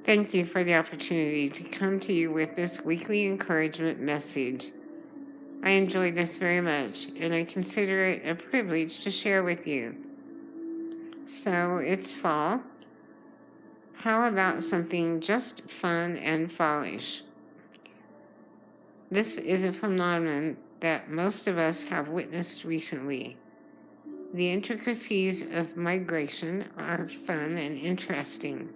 Thank you for the opportunity to come to you with this weekly encouragement message. I enjoy this very much, and I consider it a privilege to share with you. So it's fall. How about something just fun and fallish? This is a phenomenon that most of us have witnessed recently. The intricacies of migration are fun and interesting,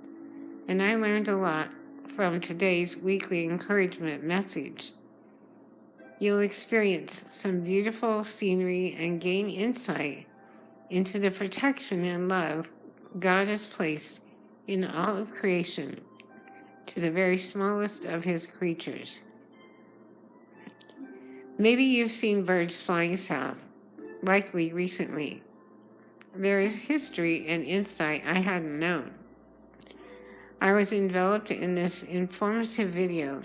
and I learned a lot from today's weekly encouragement message. You'll experience some beautiful scenery and gain insight into the protection and love God has placed in all of creation, to the very smallest of his creatures. Maybe you've seen birds flying south, likely recently. There is history and insight I hadn't known. I was enveloped in this informative video,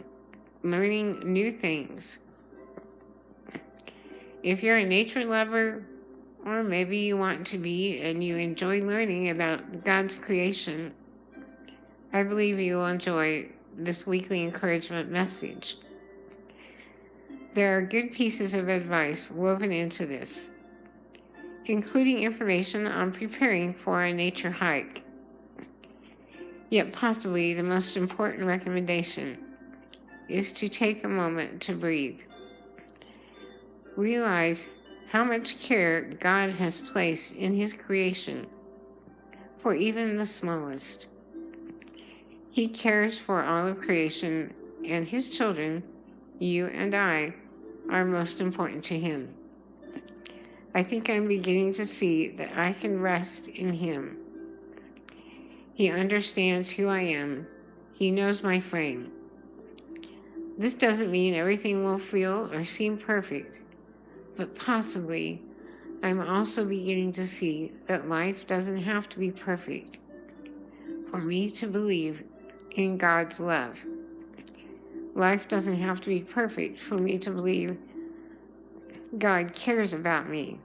learning new things. If you're a nature lover, or maybe you want to be and you enjoy learning about God's creation, I believe you will enjoy this weekly encouragement message. There are good pieces of advice woven into this, including information on preparing for a nature hike. Yet possibly the most important recommendation is to take a moment to breathe. Realize how much care God has placed in his creation for even the smallest. He cares for all of creation, and his children, you and I, are most important to him. I think I'm beginning to see that I can rest in him. He understands who I am. He knows my frame. This doesn't mean everything will feel or seem perfect, but possibly I'm also beginning to see that life doesn't have to be perfect for me to believe in God's love. Life doesn't have to be perfect for me to believe God cares about me.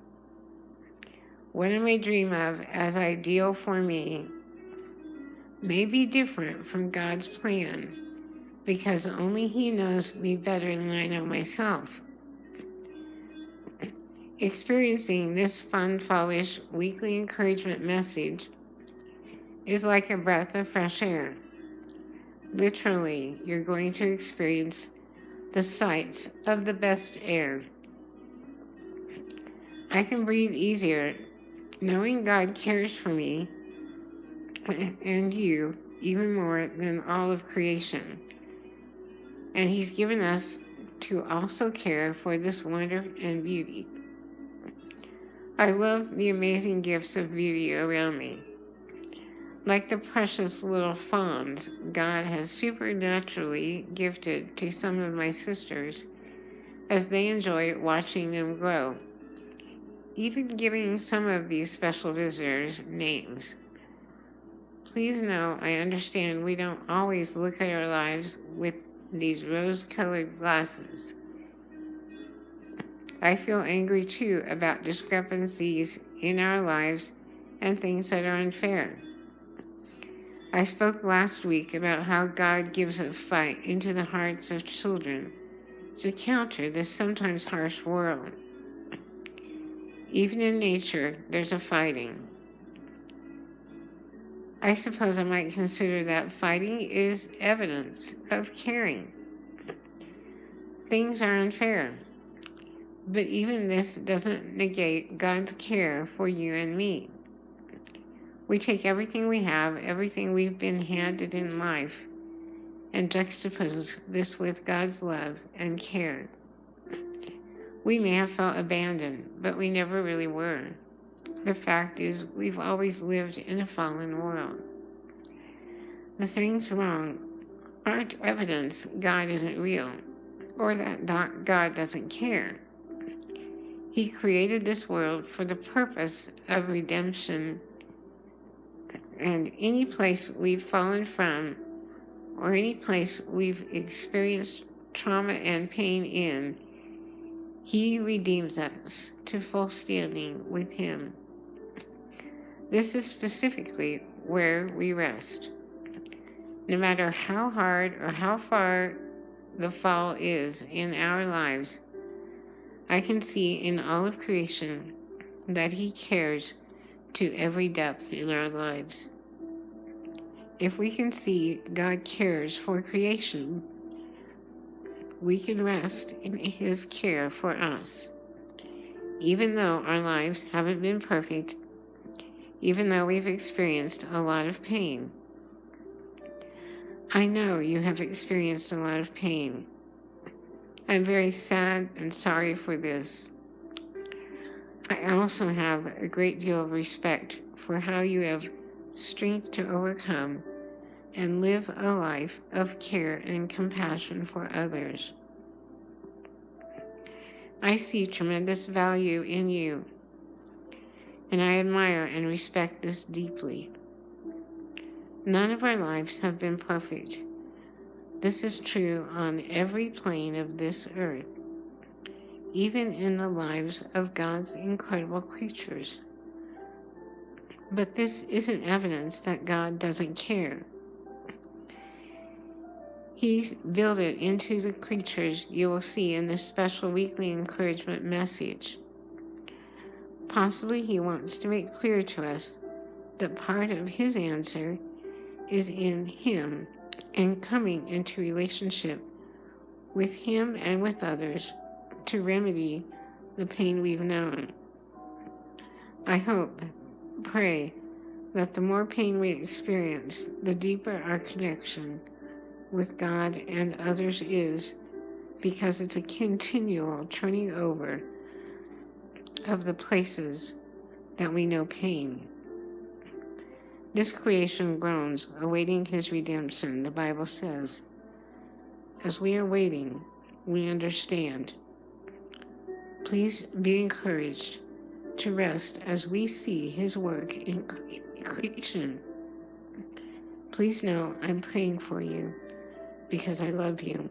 What I may dream of as ideal for me may be different from God's plan, because only he knows me better than I know myself. Experiencing this fun, fallish weekly encouragement message is like a breath of fresh air. Literally, you're going to experience the sights of the best air. I can breathe easier knowing God cares for me and you even more than all of creation. And he's given us to also care for this wonder and beauty. I love the amazing gifts of beauty around me. Like the precious little fawns God has supernaturally gifted to some of my sisters as they enjoy watching them grow, even giving some of these special visitors names. Please know I understand we don't always look at our lives with these rose-colored glasses. I feel angry too about discrepancies in our lives and things that are unfair. I spoke last week about how God gives a fight into the hearts of children to counter this sometimes harsh world. Even in nature, there's a fighting. I suppose I might consider that fighting is evidence of caring. Things are unfair, but even this doesn't negate God's care for you and me. We take everything we have, everything we've been handed in life, and juxtapose this with God's love and care. We may have felt abandoned, but we never really were. The fact is, we've always lived in a fallen world. The things wrong aren't evidence God isn't real, or that God doesn't care. He created this world for the purpose of redemption, and any place we've fallen from, or any place we've experienced trauma and pain in, he redeems us to full standing with him. This is specifically where we rest. No matter how hard or how far the fall is in our lives, I can see in all of creation that He cares to every depth in our lives. If we can see God cares for creation, we can rest in His care for us. Even though our lives haven't been perfect, even though we've experienced a lot of pain. I know you have experienced a lot of pain. I'm very sad and sorry for this. I also have a great deal of respect for how you have strength to overcome and live a life of care and compassion for others. I see tremendous value in you, and I admire and respect this deeply. None of our lives have been perfect. This is true on every plane of this earth, even in the lives of God's incredible creatures. But this isn't evidence that God doesn't care. He's built it into the creatures you will see in this special weekly encouragement message. Possibly He wants to make clear to us that part of His answer is in Him and coming into relationship with Him and with others to remedy the pain we've known. I hope, pray, that the more pain we experience, the deeper our connection with God and others is, because it's a continual turning over of the places that we know pain. This creation groans, awaiting His redemption, the Bible says. As we are waiting, we understand. Please be encouraged to rest as we see His work in creation. Please know I'm praying for you because I love you.